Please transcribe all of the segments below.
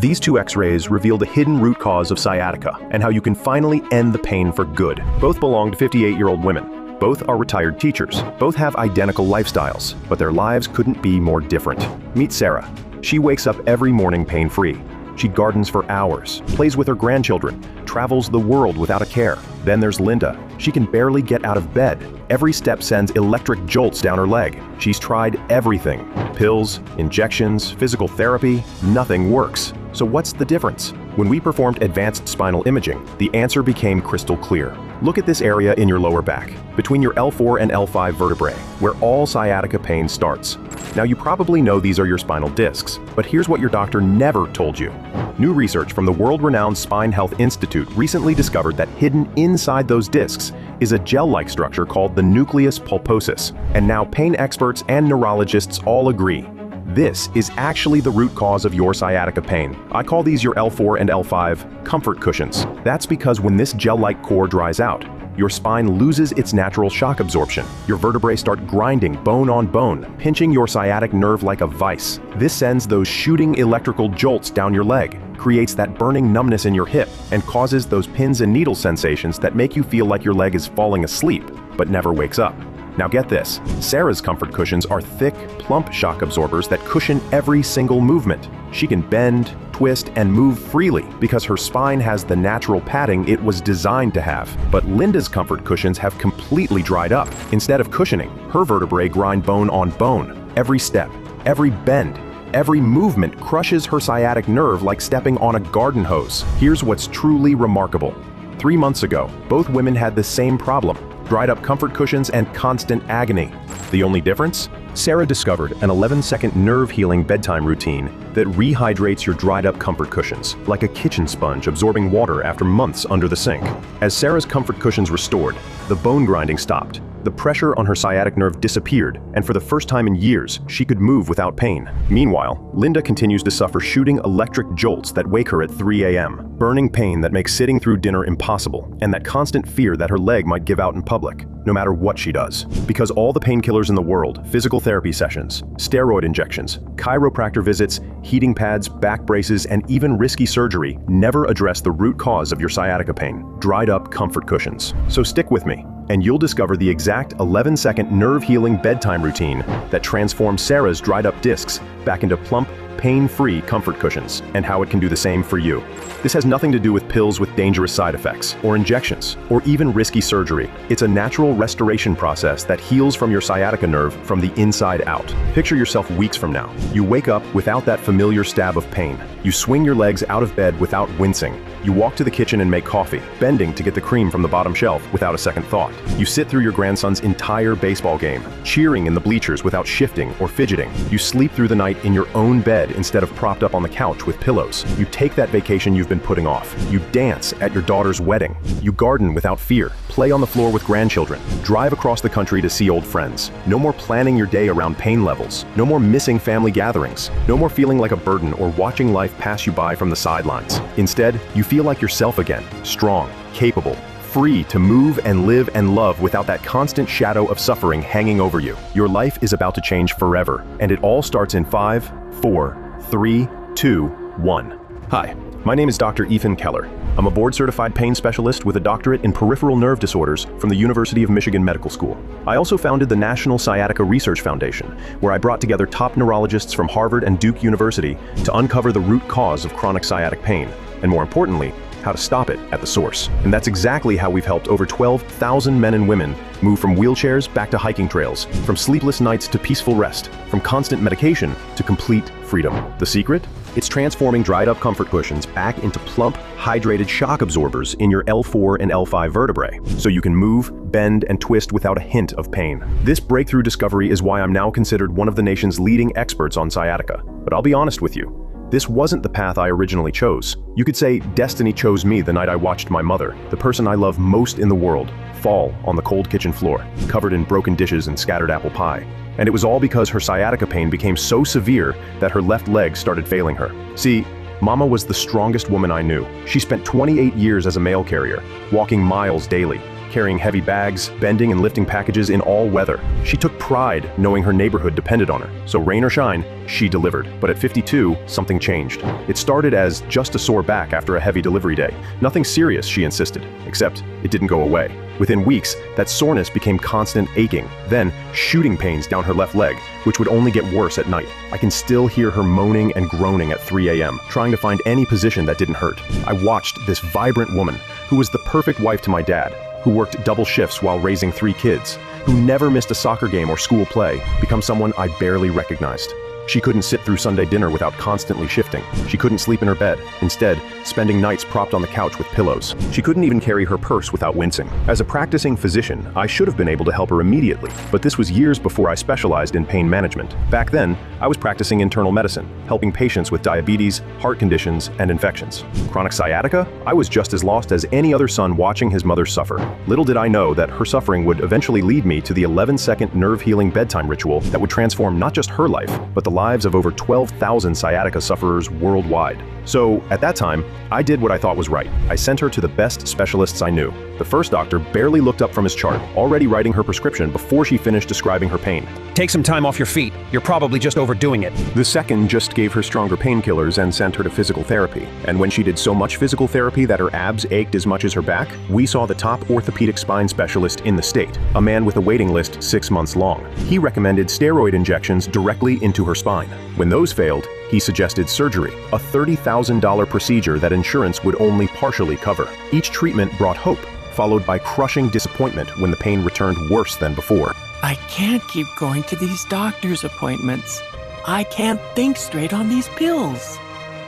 These two X-rays reveal the hidden root cause of sciatica and how you can finally end the pain for good. Both belong to 58-year-old women. Both are retired teachers. Both have identical lifestyles, but their lives couldn't be more different. Meet Sarah. She wakes up every morning pain-free. She gardens for hours, plays with her grandchildren, travels the world without a care. Then there's Linda. She can barely get out of bed. Every step sends electric jolts down her leg. She's tried everything. Pills, injections, physical therapy, nothing works. So what's the difference? When we performed advanced spinal imaging, the answer became crystal clear. Look at this area in your lower back, between your L4 and L5 vertebrae, where all sciatica pain starts. Now you probably know these are your spinal discs, but here's what your doctor never told you. New research from the world-renowned Spine Health Institute recently discovered that hidden inside those discs is a gel-like structure called the nucleus pulposus, and now pain experts and neurologists all agree. This is actually the root cause of your sciatica pain. I call these your L4 and L5 comfort cushions. That's because when this gel-like core dries out, your spine loses its natural shock absorption. Your vertebrae start grinding bone on bone, pinching your sciatic nerve like a vice. This sends those shooting electrical jolts down your leg, creates that burning numbness in your hip, and causes those pins and needles sensations that make you feel like your leg is falling asleep, but never wakes up. Now get this, Sarah's comfort cushions are thick, plump shock absorbers that cushion every single movement. She can bend, twist, and move freely because her spine has the natural padding it was designed to have. But Linda's comfort cushions have completely dried up. Instead of cushioning, her vertebrae grind bone on bone. Every step, every bend, every movement crushes her sciatic nerve like stepping on a garden hose. Here's what's truly remarkable. 3 months ago, both women had the same problem. Dried up comfort cushions and constant agony. The only difference? Sarah discovered an 11-second nerve-healing bedtime routine that rehydrates your dried-up comfort cushions, like a kitchen sponge absorbing water after months under the sink. As Sarah's comfort cushions restored, the bone grinding stopped. The pressure on her sciatic nerve disappeared, and for the first time in years, she could move without pain. Meanwhile, Linda continues to suffer shooting electric jolts that wake her at 3 a.m., burning pain that makes sitting through dinner impossible, and that constant fear that her leg might give out in public, no matter what she does. Because all the painkillers in the world, physical therapy sessions, steroid injections, chiropractor visits, heating pads, back braces, and even risky surgery never address the root cause of your sciatica pain: dried up comfort cushions. So stick with me, and you'll discover the exact 11-second nerve-healing bedtime routine that transforms Sarah's dried-up discs back into plump, pain-free comfort cushions, and how it can do the same for you. This has nothing to do with pills with dangerous side effects, or injections, or even risky surgery. It's a natural restoration process that heals from your sciatica nerve from the inside out. Picture yourself weeks from now. You wake up without that familiar stab of pain. You swing your legs out of bed without wincing. You walk to the kitchen and make coffee, bending to get the cream from the bottom shelf without a second thought. You sit through your grandson's entire baseball game, cheering in the bleachers without shifting or fidgeting. You sleep through the night in your own bed instead of propped up on the couch with pillows. You take that vacation you've been putting off. You dance at your daughter's wedding. You garden without fear, play on the floor with grandchildren, drive across the country to see old friends. No more planning your day around pain levels. No more missing family gatherings. No more feeling like a burden or watching life pass you by from the sidelines. Instead, you feel like yourself again, strong, capable, free to move and live and love without that constant shadow of suffering hanging over you. Your life is about to change forever, and it all starts in 5, 4, 3, 2, 1. Hi, my name is Dr. Ethan Keller. I'm a board-certified pain specialist with a doctorate in peripheral nerve disorders from the University of Michigan Medical School. I also founded the National Sciatica Research Foundation, where I brought together top neurologists from Harvard and Duke University to uncover the root cause of chronic sciatic pain, and more importantly, how to stop it at the source. And that's exactly how we've helped over 12,000 men and women move from wheelchairs back to hiking trails, from sleepless nights to peaceful rest, from constant medication to complete freedom. The secret? It's transforming dried-up comfort cushions back into plump, hydrated shock absorbers in your L4 and L5 vertebrae, so you can move, bend, and twist without a hint of pain. This breakthrough discovery is why I'm now considered one of the nation's leading experts on sciatica. But I'll be honest with you, this wasn't the path I originally chose. You could say destiny chose me the night I watched my mother, the person I love most in the world, fall on the cold kitchen floor, covered in broken dishes and scattered apple pie. And it was all because her sciatica pain became so severe that her left leg started failing her. See, Mama was the strongest woman I knew. She spent 28 years as a mail carrier, walking miles daily, carrying heavy bags, bending and lifting packages in all weather. She took pride knowing her neighborhood depended on her. So rain or shine, she delivered. But at 52, something changed. It started as just a sore back after a heavy delivery day. Nothing serious, she insisted, except it didn't go away. Within weeks, that soreness became constant aching, then shooting pains down her left leg, which would only get worse at night. I can still hear her moaning and groaning at 3 a.m., trying to find any position that didn't hurt. I watched this vibrant woman, who was the perfect wife to my dad, who worked double shifts while raising 3 kids, who never missed a soccer game or school play, become someone I barely recognized. She couldn't sit through Sunday dinner without constantly shifting. She couldn't sleep in her bed, instead, spending nights propped on the couch with pillows. She couldn't even carry her purse without wincing. As a practicing physician, I should have been able to help her immediately, but this was years before I specialized in pain management. Back then, I was practicing internal medicine, helping patients with diabetes, heart conditions, and infections. Chronic sciatica? I was just as lost as any other son watching his mother suffer. Little did I know that her suffering would eventually lead me to the 11-second nerve-healing bedtime ritual that would transform not just her life, but the lives of over 12,000 sciatica sufferers worldwide. So, at that time, I did what I thought was right. I sent her to the best specialists I knew. The first doctor barely looked up from his chart, already writing her prescription before she finished describing her pain. Take some time off your feet. You're probably just overdoing it. The second just gave her stronger painkillers and sent her to physical therapy. And when she did so much physical therapy that her abs ached as much as her back, we saw the top orthopedic spine specialist in the state, a man with a waiting list 6 months long. He recommended steroid injections directly into her spine. When those failed, he suggested surgery, a $30,000 procedure that insurance would only partially cover. Each treatment brought hope, followed by crushing disappointment when the pain returned worse than before. I can't keep going to these doctor's appointments. I can't think straight on these pills.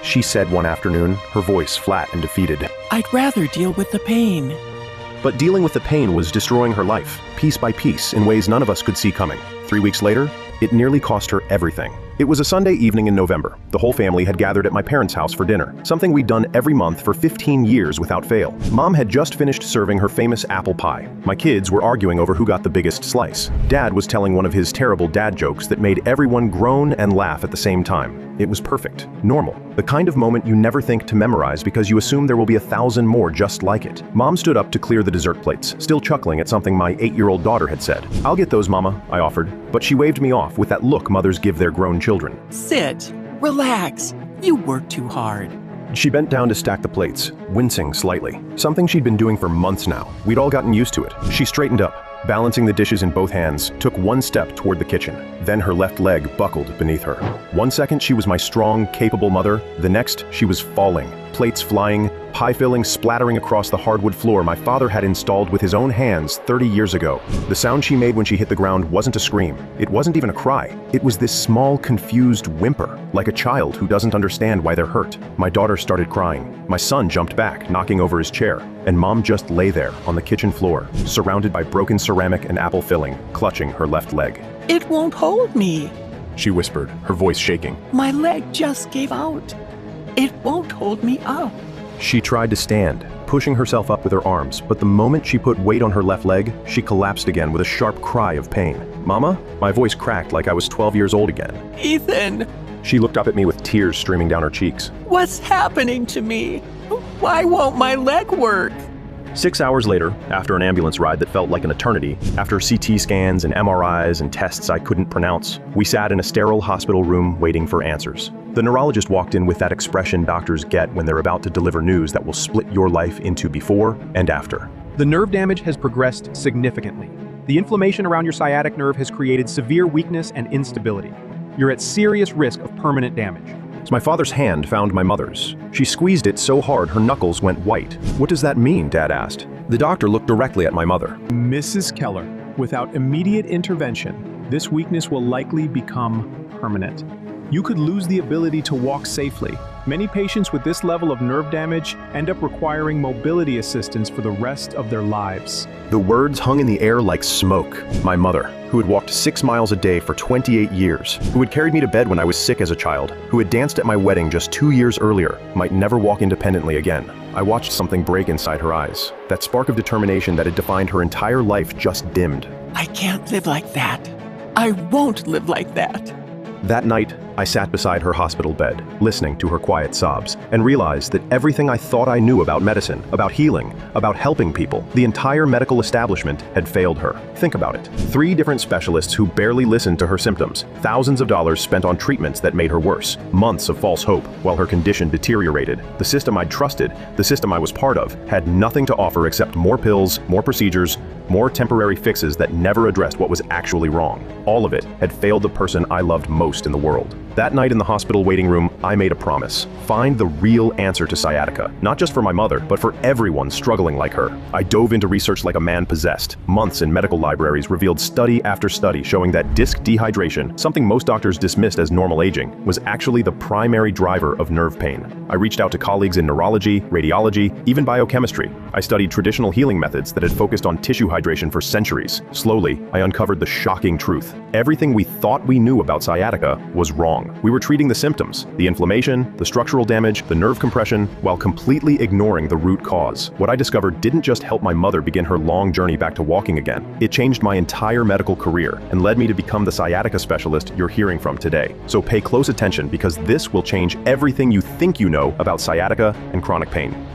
She said one afternoon, her voice flat and defeated. I'd rather deal with the pain. But dealing with the pain was destroying her life, piece by piece, in ways none of us could see coming. 3 weeks later, it nearly cost her everything. It was a Sunday evening in November. The whole family had gathered at my parents' house for dinner, something we'd done every month for 15 years without fail. Mom had just finished serving her famous apple pie. My kids were arguing over who got the biggest slice. Dad was telling one of his terrible dad jokes that made everyone groan and laugh at the same time. It was perfect, normal, the kind of moment you never think to memorize because you assume there will be 1,000 more just like it. Mom stood up to clear the dessert plates, still chuckling at something my 8-year-old daughter had said. "I'll get those, Mama," I offered, but she waved me off with that look mothers give their grown children. Sit. Relax. You work too hard. She bent down to stack the plates, wincing slightly. Something she'd been doing for months now. We'd all gotten used to it. She straightened up, balancing the dishes in both hands, took one step toward the kitchen. Then her left leg buckled beneath her. 1 second she was my strong, capable mother. The next, she was falling. Plates flying, pie filling splattering across the hardwood floor my father had installed with his own hands 30 years ago. The sound she made when she hit the ground wasn't a scream. It wasn't even a cry. It was this small, confused whimper, like a child who doesn't understand why they're hurt. My daughter started crying. My son jumped back, knocking over his chair. And Mom just lay there on the kitchen floor, surrounded by broken ceramic and apple filling, clutching her left leg. It won't hold me. She whispered, her voice shaking. My leg just gave out. It won't hold me up. She tried to stand, pushing herself up with her arms, but the moment she put weight on her left leg, she collapsed again with a sharp cry of pain. "Mama?" My voice cracked like I was 12 years old again. Ethan! She looked up at me with tears streaming down her cheeks. What's happening to me? Why won't my leg work? 6 hours later, after an ambulance ride that felt like an eternity, after CT scans and MRIs and tests I couldn't pronounce, we sat in a sterile hospital room waiting for answers. The neurologist walked in with that expression doctors get when they're about to deliver news that will split your life into before and after. The nerve damage has progressed significantly. The inflammation around your sciatic nerve has created severe weakness and instability. You're at serious risk of permanent damage. My father's hand found my mother's. She squeezed it so hard her knuckles went white. "What does that mean?" Dad asked. The doctor looked directly at my mother. Mrs. Keller, without immediate intervention, this weakness will likely become permanent. You could lose the ability to walk safely. Many patients with this level of nerve damage end up requiring mobility assistance for the rest of their lives. The words hung in the air like smoke. My mother, who had walked 6 miles a day for 28 years, who had carried me to bed when I was sick as a child, who had danced at my wedding just 2 years earlier, might never walk independently again. I watched something break inside her eyes. That spark of determination that had defined her entire life just dimmed. I can't live like that. I won't live like that. That night, I sat beside her hospital bed, listening to her quiet sobs, and realized that everything I thought I knew about medicine, about healing, about helping people, the entire medical establishment had failed her. Think about it. 3 different specialists who barely listened to her symptoms, thousands of dollars spent on treatments that made her worse, months of false hope while her condition deteriorated. The system I'd trusted, the system I was part of, had nothing to offer except more pills, more procedures, more temporary fixes that never addressed what was actually wrong. All of it had failed the person I loved most in the world. That night in the hospital waiting room, I made a promise. Find the real answer to sciatica, not just for my mother, but for everyone struggling like her. I dove into research like a man possessed. Months in medical libraries revealed study after study showing that disc dehydration, something most doctors dismissed as normal aging, was actually the primary driver of nerve pain. I reached out to colleagues in neurology, radiology, even biochemistry. I studied traditional healing methods that had focused on tissue hydration for centuries. Slowly, I uncovered the shocking truth. Everything we thought we knew about sciatica was wrong. We were treating the symptoms, the inflammation, the structural damage, the nerve compression, while completely ignoring the root cause. What I discovered didn't just help my mother begin her long journey back to walking again. It changed my entire medical career and led me to become the sciatica specialist you're hearing from today. So pay close attention because this will change everything you think you know about sciatica and chronic pain.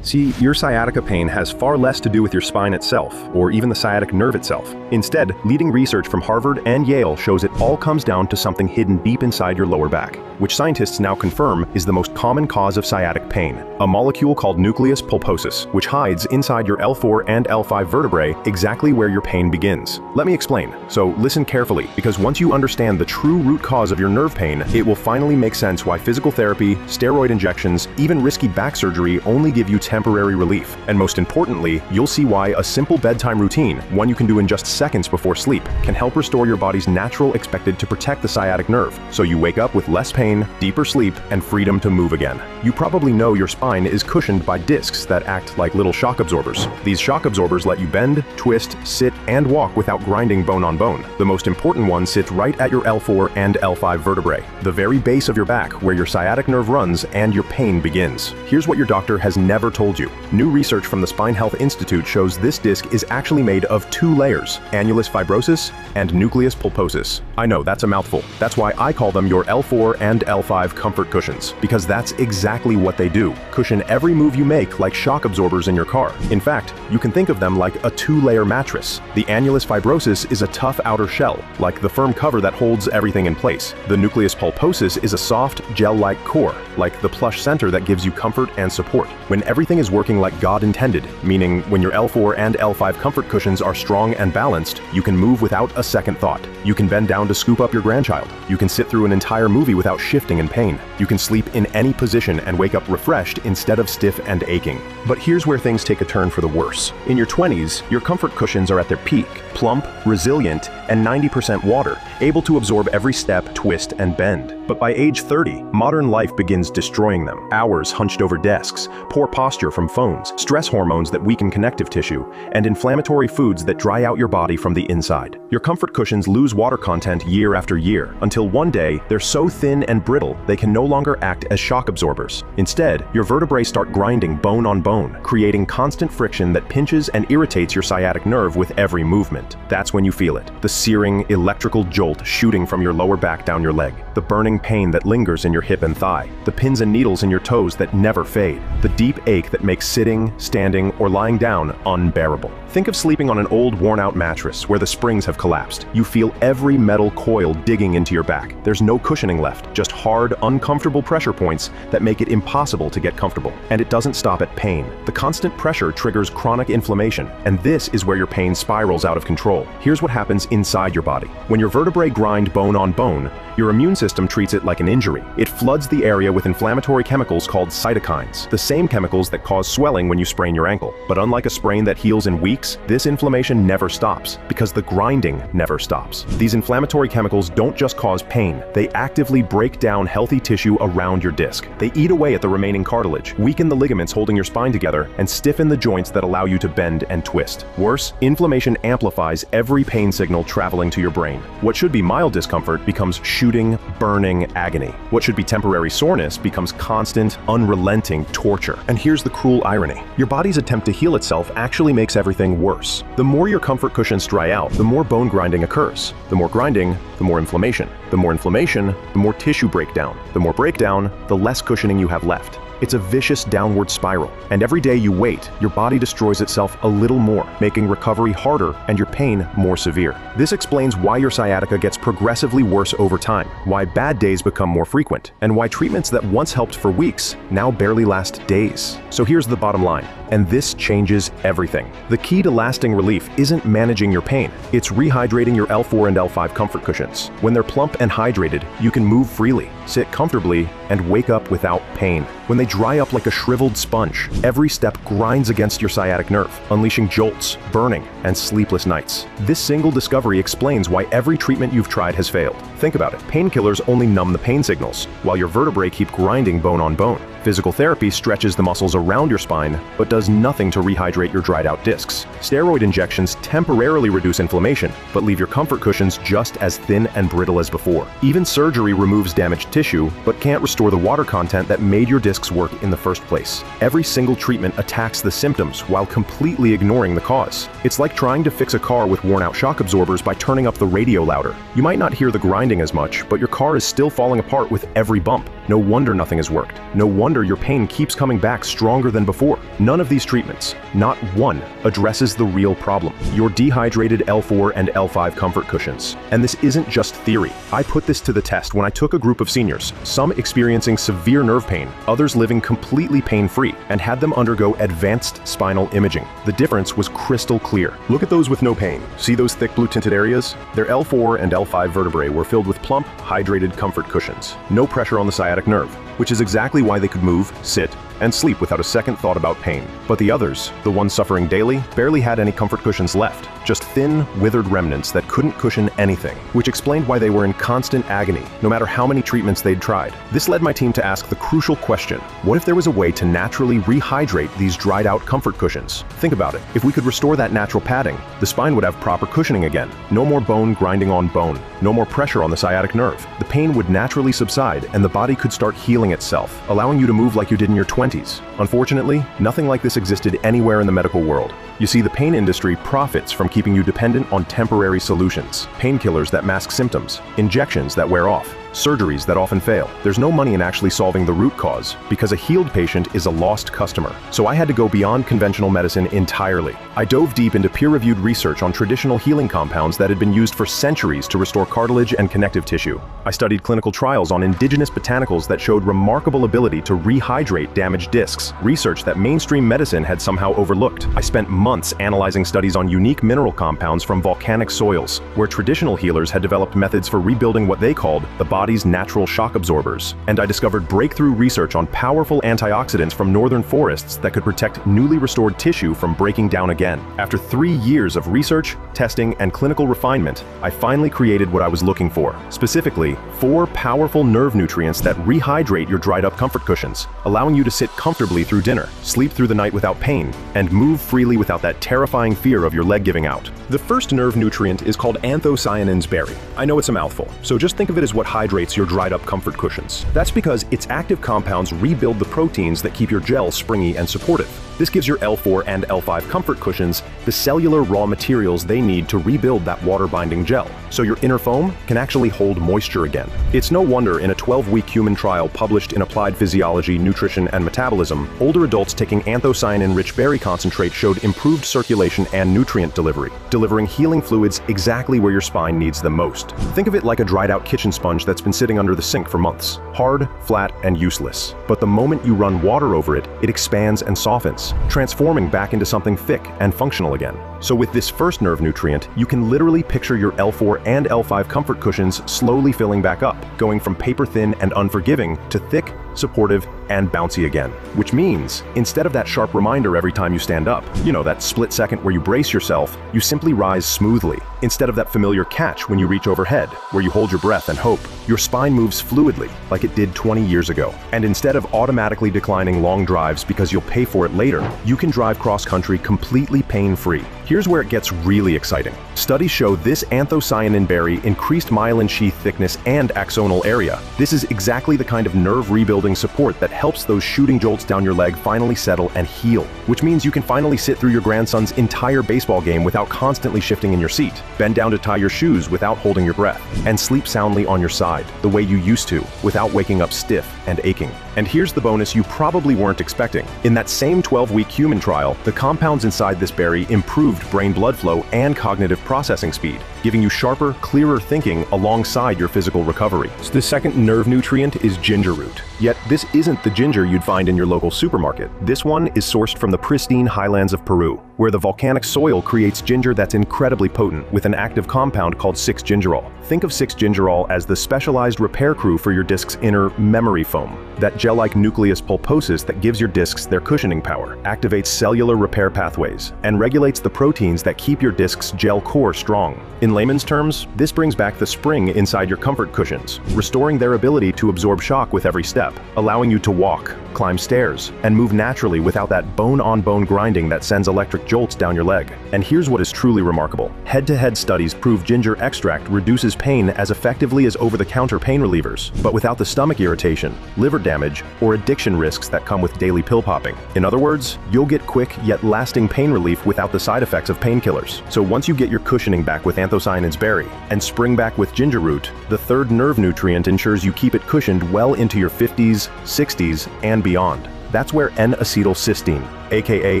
See, your sciatica pain has far less to do with your spine itself, or even the sciatic nerve itself. Instead, leading research from Harvard and Yale shows it all comes down to something hidden deep inside your lower back, which scientists now confirm is the most common cause of sciatic pain, a molecule called nucleus pulposus, which hides inside your L4 and L5 vertebrae exactly where your pain begins. Let me explain. So listen carefully, because once you understand the true root cause of your nerve pain, it will finally make sense why physical therapy, steroid injections, even risky back surgery only give you temporary relief. And most importantly, you'll see why a simple bedtime routine, one you can do in just seconds before sleep, can help restore your body's natural expected to protect the sciatic nerve, so you wake up with less pain, deeper sleep, and freedom to move again. You probably know your spine is cushioned by discs that act like little shock absorbers. These shock absorbers let you bend, twist, sit, and walk without grinding bone on bone. The most important one sits right at your L4 and L5 vertebrae, the very base of your back where your sciatic nerve runs and your pain begins. Here's what your doctor has never told you. New research from the Spine Health Institute shows this disc is actually made of 2 layers, annulus fibrosus and nucleus pulposus. I know, that's a mouthful. That's why I call them your L4 and L5 comfort cushions, because that's exactly what they do. Cushion every move you make like shock absorbers in your car. In fact, you can think of them like a 2-layer mattress. The annulus fibrosus is a tough outer shell, like the firm cover that holds everything in place. The nucleus pulposus is a soft, gel-like core, like the plush center that gives you comfort and support. When everything is working like God intended, meaning when your L4 and L5 comfort cushions are strong and balanced, you can move without a second thought. You can bend down to scoop up your grandchild. You can sit through an entire movie without shifting in pain. You can sleep in any position and wake up refreshed instead of stiff and aching. But here's where things take a turn for the worse. In your 20s, your comfort cushions are at their peak, plump, resilient, and 90% water, able to absorb every step, twist, and bend. But by age 30, modern life begins destroying them. Hours hunched over desks, poor posture from phones, stress hormones that weaken connective tissue, and inflammatory foods that dry out your body from the inside. Your comfort cushions lose water content year after year, until one day they're so thin and brittle they can no longer act as shock absorbers. Instead, your vertebrae start grinding bone on bone, creating constant friction that pinches and irritates your sciatic nerve with every movement. That's when you feel it, the searing, electrical jolt shooting from your lower back down your leg, the burning pain that lingers in your hip and thigh, the pins and needles in your toes that never fade, the deep ache that makes sitting, standing, or lying down unbearable. Think of sleeping on an old, worn-out mattress where the springs have collapsed. You feel every metal coil digging into your back. There's no cushioning left, just hard, uncomfortable pressure points that make it impossible to get comfortable. And it doesn't stop at pain. The constant pressure triggers chronic inflammation, and this is where your pain spirals out of control. Here's what happens inside your body. When your vertebrae grind bone on bone, your immune system treats it like an injury. It floods the area with inflammatory chemicals called cytokines, the same chemicals that cause swelling when you sprain your ankle. But unlike a sprain that heals in weeks, this inflammation never stops, because the grinding never stops. These inflammatory chemicals don't just cause pain, they actively break down healthy tissue around your disc. They eat away at the remaining cartilage, weaken the ligaments holding your spine together, and stiffen the joints that allow you to bend and twist. Worse, inflammation amplifies every pain signal traveling to your brain. What should be mild discomfort becomes shooting, burning, burning agony. What should be temporary soreness becomes constant, unrelenting torture. And here's the cruel irony. Your body's attempt to heal itself actually makes everything worse. The more your comfort cushions dry out, the more bone grinding occurs. The more grinding, the more inflammation. The more inflammation, the more tissue breakdown. The more breakdown, the less cushioning you have left. It's a vicious downward spiral, and every day you wait, your body destroys itself a little more, making recovery harder and your pain more severe. This explains why your sciatica gets progressively worse over time, why bad days become more frequent, and why treatments that once helped for weeks now barely last days. So here's the bottom line, and this changes everything. The key to lasting relief isn't managing your pain, it's rehydrating your L4 and L5 comfort cushions. When they're plump and hydrated, you can move freely, sit comfortably, and wake up without pain. When they dry up like a shriveled sponge, every step grinds against your sciatic nerve, unleashing jolts, burning, and sleepless nights. This single discovery explains why every treatment you've tried has failed. Think about it. Painkillers only numb the pain signals, while your vertebrae keep grinding bone on bone. Physical therapy stretches the muscles around your spine, but does nothing to rehydrate your dried out discs. Steroid injections temporarily reduce inflammation, but leave your comfort cushions just as thin and brittle as before. Even surgery removes damaged tissue, but can't restore the water content that made your discs work in the first place. Every single treatment attacks the symptoms while completely ignoring the cause. It's like trying to fix a car with worn-out shock absorbers by turning up the radio louder. You might not hear the grinding as much, but your car is still falling apart with every bump. No wonder nothing has worked. No wonder your pain keeps coming back stronger than before. None of these treatments, not one, addresses the real problem: your dehydrated L4 and L5 comfort cushions. And this isn't just theory. I put this to the test when I took a group of seniors, some experiencing severe nerve pain, others living completely pain-free, and had them undergo advanced spinal imaging. The difference was crystal clear. Look at those with no pain. See those thick blue tinted areas? Their L4 and L5 vertebrae were filled with plump, hydrated comfort cushions. No pressure on the sciatic nerve, which is exactly why they could move, sit, and sleep without a second thought about pain. But the others, the ones suffering daily, barely had any comfort cushions left, just thin, withered remnants that couldn't cushion anything, which explained why they were in constant agony, no matter how many treatments they'd tried. This led my team to ask the crucial question: what if there was a way to naturally rehydrate these dried out comfort cushions? Think about it. If we could restore that natural padding, the spine would have proper cushioning again. No more bone grinding on bone. No more pressure on the sciatic nerve. The pain would naturally subside, and the body could start healing itself, allowing you to move like you did in your 20s. Unfortunately, nothing like this existed anywhere in the medical world. You see, the pain industry profits from keeping you dependent on temporary solutions, painkillers that mask symptoms, injections that wear off, surgeries that often fail. There's no money in actually solving the root cause, because a healed patient is a lost customer. So I had to go beyond conventional medicine entirely. I dove deep into peer-reviewed research on traditional healing compounds that had been used for centuries to restore cartilage and connective tissue. I studied clinical trials on indigenous botanicals that showed remarkable ability to rehydrate damaged discs, research that mainstream medicine had somehow overlooked. I spent months analyzing studies on unique mineral compounds from volcanic soils, where traditional healers had developed methods for rebuilding what they called the body's natural shock absorbers. And I discovered breakthrough research on powerful antioxidants from northern forests that could protect newly restored tissue from breaking down again. After 3 years of research, testing, and clinical refinement, I finally created what I was looking for. Specifically, 4 powerful nerve nutrients that rehydrate your dried up comfort cushions, allowing you to sit comfortably through dinner, sleep through the night without pain, and move freely without that terrifying fear of your leg giving out. The first nerve nutrient is called anthocyanins berry. I know it's a mouthful, so just think of it as what hydrates your dried up comfort cushions. That's because its active compounds rebuild the proteins that keep your gel springy and supportive. This gives your L4 and L5 comfort cushions the cellular raw materials they need to rebuild that water-binding gel, so your inner foam can actually hold moisture again. It's no wonder in a 12-week human trial published in Applied Physiology, Nutrition, and Metabolism, older adults taking anthocyanin-rich berry concentrate showed improved circulation and nutrient delivery, delivering healing fluids exactly where your spine needs them most. Think of it like a dried-out kitchen sponge that's been sitting under the sink for months. Hard, flat, and useless. But the moment you run water over it, it expands and softens, transforming back into something thick and functional again. So with this first nerve nutrient, you can literally picture your L4 and L5 comfort cushions slowly filling back up, going from paper thin and unforgiving to thick, supportive, and bouncy again. Which means, instead of that sharp reminder every time you stand up, you know, that split second where you brace yourself, you simply rise smoothly. Instead of that familiar catch when you reach overhead, where you hold your breath and hope, your spine moves fluidly, like it did 20 years ago. And instead of automatically declining long drives because you'll pay for it later, you can drive cross-country completely pain-free. Here's where it gets really exciting. Studies show this anthocyanin berry increased myelin sheath thickness and axonal area. This is exactly the kind of nerve rebuilding support that helps those shooting jolts down your leg finally settle and heal, which means you can finally sit through your grandson's entire baseball game without constantly shifting in your seat, bend down to tie your shoes without holding your breath, and sleep soundly on your side, the way you used to, without waking up stiff and aching. And here's the bonus you probably weren't expecting. In that same 12-week human trial, the compounds inside this berry improved brain blood flow and cognitive processing speed, giving you sharper, clearer thinking alongside your physical recovery. So the second nerve nutrient is ginger root. Yet this isn't the ginger you'd find in your local supermarket. This one is sourced from the pristine highlands of Peru, where the volcanic soil creates ginger that's incredibly potent with an active compound called 6-gingerol. Think of 6-gingerol as the specialized repair crew for your disc's inner memory foam, that gel-like nucleus pulposus that gives your discs their cushioning power, activates cellular repair pathways, and regulates the proteins that keep your disc's gel core strong. In layman's terms, this brings back the spring inside your comfort cushions, restoring their ability to absorb shock with every step, allowing you to walk, climb stairs, and move naturally without that bone-on-bone grinding that sends electric jolts down your leg. And here's what is truly remarkable. Head-to-head studies prove ginger extract reduces pain as effectively as over-the-counter pain relievers, but without the stomach irritation, liver damage, or addiction risks that come with daily pill popping. In other words, you'll get quick yet lasting pain relief without the side effects of painkillers. So once you get your cushioning back with anthocyanin's berry and spring back with ginger root, the third nerve nutrient ensures you keep it cushioned well into your 50s, 60s, and beyond. That's where N-acetylcysteine, aka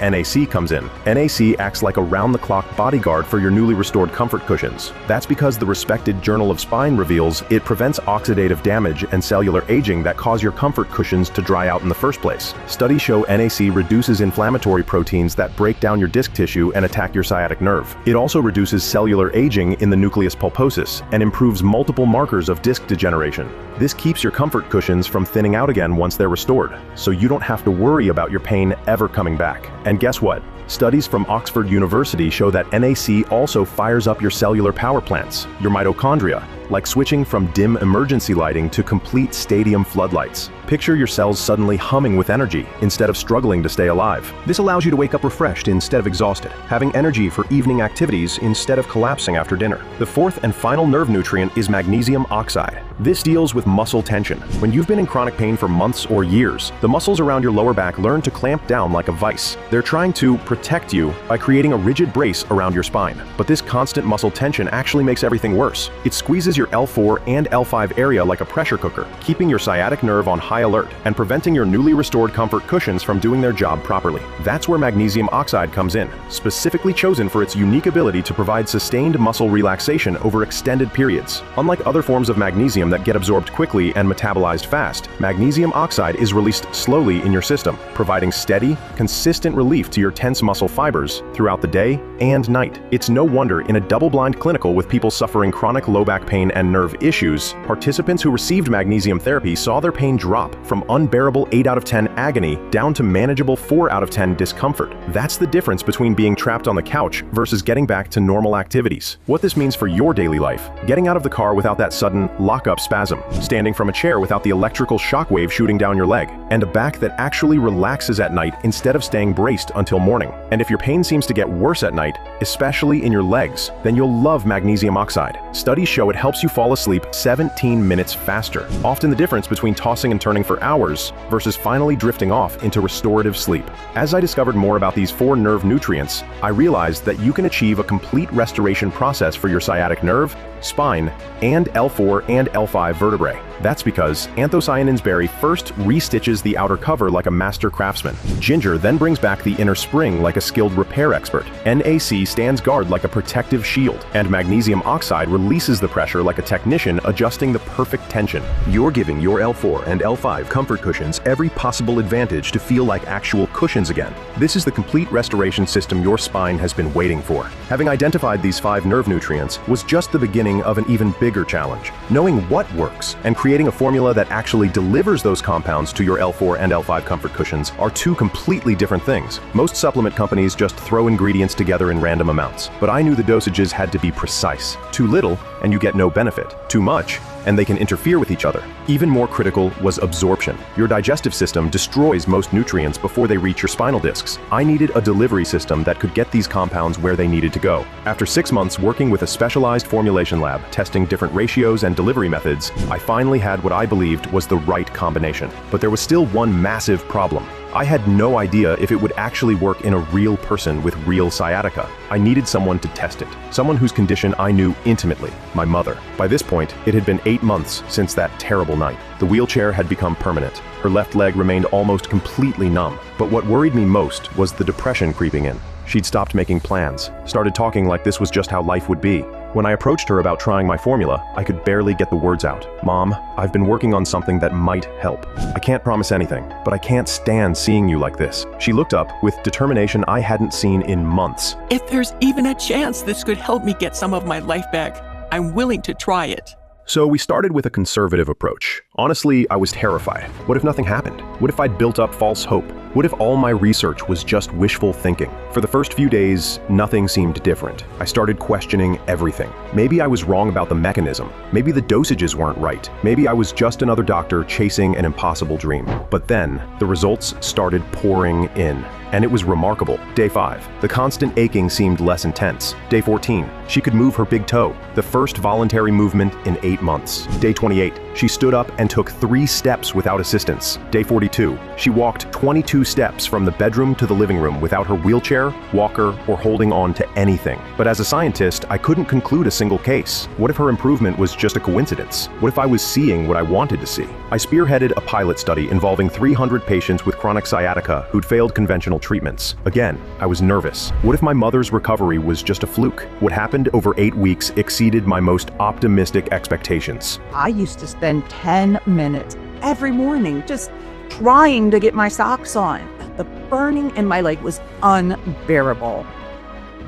NAC, comes in. NAC acts like a round-the-clock bodyguard for your newly restored comfort cushions. That's because the respected Journal of Spine reveals it prevents oxidative damage and cellular aging that cause your comfort cushions to dry out in the first place. Studies show NAC reduces inflammatory proteins that break down your disc tissue and attack your sciatic nerve. It also reduces cellular aging in the nucleus pulposus and improves multiple markers of disc degeneration. This keeps your comfort cushions from thinning out again once they're restored, so you don't have to worry about your pain ever coming back. And guess what? Studies from Oxford University show that NAC also fires up your cellular power plants, your mitochondria, like switching from dim emergency lighting to complete stadium floodlights. Picture your cells suddenly humming with energy instead of struggling to stay alive. This allows you to wake up refreshed instead of exhausted, having energy for evening activities instead of collapsing after dinner. The fourth and final nerve nutrient is magnesium oxide. This deals with muscle tension. When you've been in chronic pain for months or years, the muscles around your lower back learn to clamp down like a vice. They're trying to protect you by creating a rigid brace around your spine. But this constant muscle tension actually makes everything worse. It squeezes your L4 and L5 area like a pressure cooker, keeping your sciatic nerve on high alert and preventing your newly restored comfort cushions from doing their job properly. That's where magnesium oxide comes in, specifically chosen for its unique ability to provide sustained muscle relaxation over extended periods. Unlike other forms of magnesium that get absorbed quickly and metabolized fast, magnesium oxide is released slowly in your system, providing steady, consistent relief to your tense muscle fibers throughout the day and night. It's no wonder in a double-blind clinical with people suffering chronic low back pain and nerve issues, participants who received magnesium therapy saw their pain drop from unbearable 8 out of 10 agony down to manageable 4 out of 10 discomfort. That's the difference between being trapped on the couch versus getting back to normal activities. What this means for your daily life: getting out of the car without that sudden lock-up spasm, standing from a chair without the electrical shockwave shooting down your leg, and a back that actually relaxes at night instead of staying braced until morning. And if your pain seems to get worse at night, especially in your legs, then you'll love magnesium oxide. Studies show it helps you fall asleep 17 minutes faster, often the difference between tossing and turning for hours versus finally drifting off into restorative sleep. As I discovered more about these 4 nerve nutrients, I realized that you can achieve a complete restoration process for your sciatic nerve, spine, and L4 and L5 vertebrae. That's because anthocyanin's berry first restitches the outer cover like a master craftsman. Ginger then brings back the inner spring like a skilled repair expert. NAC stands guard like a protective shield, and magnesium oxide releases the pressure like a technician adjusting the perfect tension. You're giving your L4 and L5 comfort cushions every possible advantage to feel like actual cushions again. This is the complete restoration system your spine has been waiting for. Having identified these 5 nerve nutrients was just the beginning of an even bigger challenge. Knowing what works and creating a formula that actually delivers those compounds to your L4 and L5 comfort cushions are 2 completely different things. Most supplement companies just throw ingredients together in random amounts, but I knew the dosages had to be precise. Too little, and you get no benefit. Too much, and they can interfere with each other. Even more critical was absorption. Your digestive system destroys most nutrients before they reach your spinal discs. I needed a delivery system that could get these compounds where they needed to go. After 6 months working with a specialized formulation lab, testing different ratios and delivery methods, I finally had what I believed was the right combination. But there was still one massive problem. I had no idea if it would actually work in a real person with real sciatica. I needed someone to test it, someone whose condition I knew intimately, my mother. By this point, it had been 8 months since that terrible night. The wheelchair had become permanent. Her left leg remained almost completely numb. But what worried me most was the depression creeping in. She'd stopped making plans, started talking like this was just how life would be. When I approached her about trying my formula, I could barely get the words out. "Mom, I've been working on something that might help. I can't promise anything, but I can't stand seeing you like this." She looked up with determination I hadn't seen in months. If there's even a chance this could help me get some of my life back, I'm willing to try it. So we started with a conservative approach. Honestly, I was terrified. What if nothing happened? What if I'd built up false hope? What if all my research was just wishful thinking? For the first few days, nothing seemed different. I started questioning everything. Maybe I was wrong about the mechanism. Maybe the dosages weren't right. Maybe I was just another doctor chasing an impossible dream. But then, the results started pouring in. And it was remarkable. Day 5, the constant aching seemed less intense. Day 14, she could move her big toe, the first voluntary movement in 8 months. Day 28, she stood up and took 3 steps without assistance. Day 42, she walked 22 steps from the bedroom to the living room without her wheelchair, walker, or holding on to anything. But as a scientist, I couldn't conclude a single case. What if her improvement was just a coincidence? What if I was seeing what I wanted to see? I spearheaded a pilot study involving 300 patients with chronic sciatica who'd failed conventional treatments. Again, I was nervous. What if my mother's recovery was just a fluke? What happened over 8 weeks exceeded my most optimistic expectations. I used to spend 10 minutes every morning just trying to get my socks on. The burning in my leg was unbearable.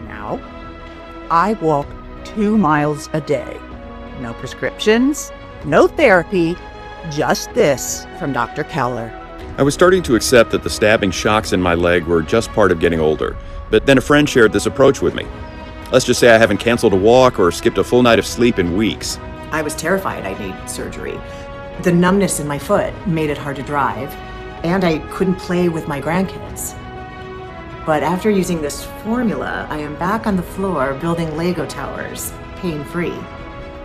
Now, I walk 2 miles a day. No prescriptions, no therapy, just this from Dr. Keller. I was starting to accept that the stabbing shocks in my leg were just part of getting older, but then a friend shared this approach with me. Let's just say I haven't canceled a walk or skipped a full night of sleep in weeks. I was terrified I'd need surgery. The numbness in my foot made it hard to drive, and I couldn't play with my grandkids. But after using this formula, I am back on the floor building Lego towers, pain-free.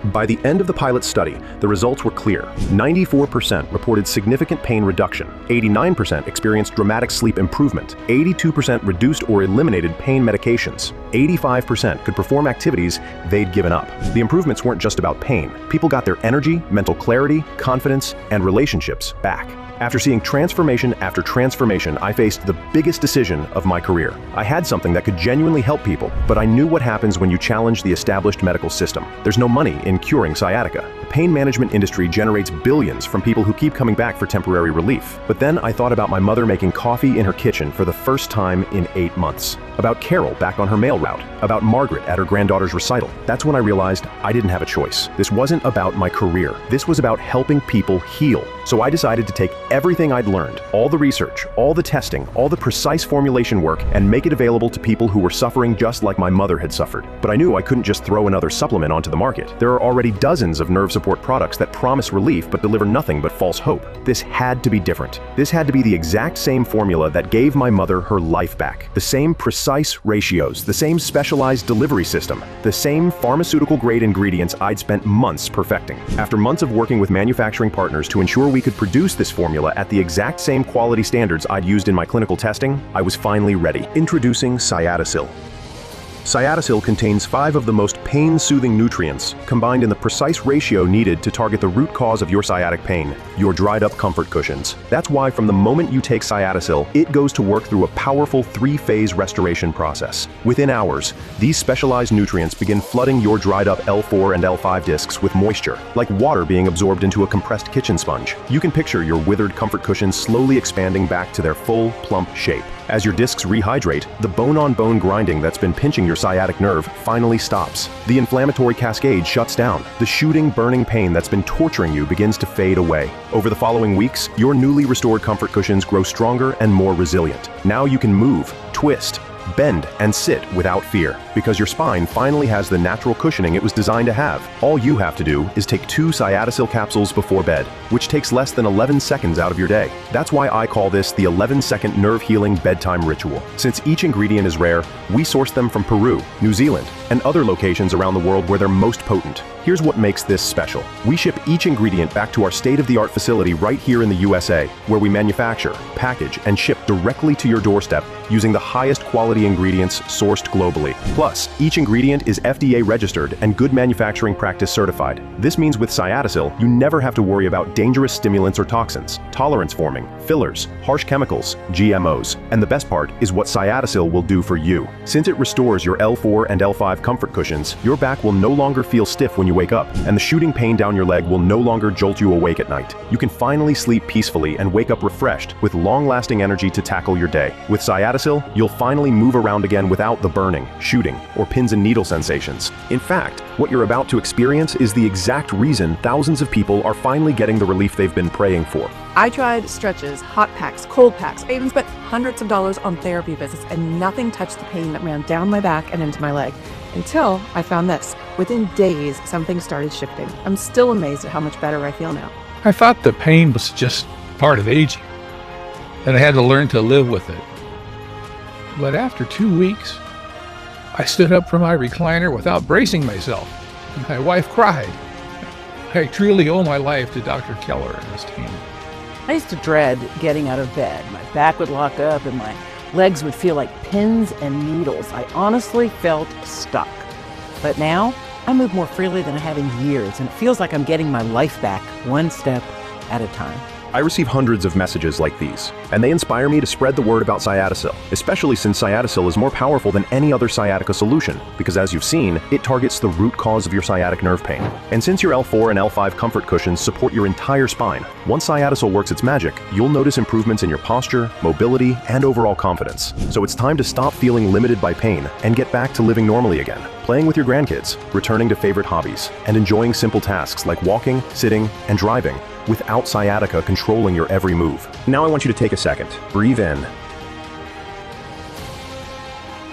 By the end of the pilot study, the results were clear. 94% reported significant pain reduction, 89% experienced dramatic sleep improvement, 82% reduced or eliminated pain medications, 85% could perform activities they'd given up. The improvements weren't just about pain. People got their energy, mental clarity, confidence, and relationships back. After seeing transformation after transformation, I faced the biggest decision of my career. I had something that could genuinely help people, but I knew what happens when you challenge the established medical system. There's no money in curing sciatica. The pain management industry generates billions from people who keep coming back for temporary relief. But then I thought about my mother making coffee in her kitchen for the first time in 8 months. About Carol back on her mail route. About Margaret at her granddaughter's recital. That's when I realized I didn't have a choice. This wasn't about my career. This was about helping people heal. So I decided to take everything I'd learned, all the research, all the testing, all the precise formulation work, and make it available to people who were suffering just like my mother had suffered. But I knew I couldn't just throw another supplement onto the market. There are already dozens of nerve support products that promise relief but deliver nothing but false hope. This had to be different. This had to be the exact same formula that gave my mother her life back. The same precise ratios, the same specialized delivery system, the same pharmaceutical-grade ingredients I'd spent months perfecting. After months of working with manufacturing partners to ensure we could produce this formula at the exact same quality standards I'd used in my clinical testing, I was finally ready. Introducing Sciaticyl. Sciaticyl contains 5 of the most pain-soothing nutrients, combined in the precise ratio needed to target the root cause of your sciatic pain, your dried-up comfort cushions. That's why from the moment you take Sciaticyl, it goes to work through a powerful 3-phase restoration process. Within hours, these specialized nutrients begin flooding your dried-up L4 and L5 discs with moisture, like water being absorbed into a compressed kitchen sponge. You can picture your withered comfort cushions slowly expanding back to their full, plump shape. As your discs rehydrate, the bone-on-bone grinding that's been pinching your sciatic nerve finally stops. The inflammatory cascade shuts down. The shooting, burning pain that's been torturing you begins to fade away. Over the following weeks, your newly restored comfort cushions grow stronger and more resilient. Now you can move, twist, Bend and sit without fear, because your spine finally has the natural cushioning it was designed to have. All you have to do is take 2 Sciaticyl capsules before bed, which takes less than 11 seconds out of your day. That's why I call this the 11-second nerve healing bedtime ritual. Since each ingredient is rare, we source them from Peru, New Zealand, and other locations around the world where they're most potent. Here's what makes this special. We ship each ingredient back to our state-of-the-art facility right here in the USA, where we manufacture, package, and ship directly to your doorstep using the highest quality ingredients sourced globally. Plus, each ingredient is FDA registered and Good Manufacturing Practice certified. This means with Sciaticyl, you never have to worry about dangerous stimulants or toxins, tolerance forming, fillers, harsh chemicals, GMOs. And the best part is what Sciaticyl will do for you. Since it restores your L4 and L5 comfort cushions, your back will no longer feel stiff when you wake up, and the shooting pain down your leg will no longer jolt you awake at night. You can finally sleep peacefully and wake up refreshed with long-lasting energy to tackle your day. With Sciaticyl, you'll finally move around again without the burning, shooting, or pins and needle sensations. In fact, what you're about to experience is the exact reason thousands of people are finally getting the relief they've been praying for. I tried stretches, hot packs, cold packs. I even spent hundreds of dollars on therapy visits, and nothing touched the pain that ran down my back and into my leg. Until I found this. Within days, something started shifting. I'm still amazed at how much better I feel now. I thought the pain was just part of aging, and I had to learn to live with it. But after 2 weeks, I stood up from my recliner without bracing myself. My wife cried. I truly owe my life to Dr. Keller and his team. I used to dread getting out of bed. My back would lock up and my legs would feel like pins and needles. I honestly felt stuck. But now, I move more freely than I have in years, and it feels like I'm getting my life back one step at a time. I receive hundreds of messages like these, and they inspire me to spread the word about Sciaticyl, especially since Sciaticyl is more powerful than any other sciatica solution, because as you've seen, it targets the root cause of your sciatic nerve pain. And since your L4 and L5 comfort cushions support your entire spine, once Sciaticyl works its magic, you'll notice improvements in your posture, mobility, and overall confidence. So it's time to stop feeling limited by pain and get back to living normally again, playing with your grandkids, returning to favorite hobbies, and enjoying simple tasks like walking, sitting, and driving, without sciatica controlling your every move. Now I want you to take a second, breathe in,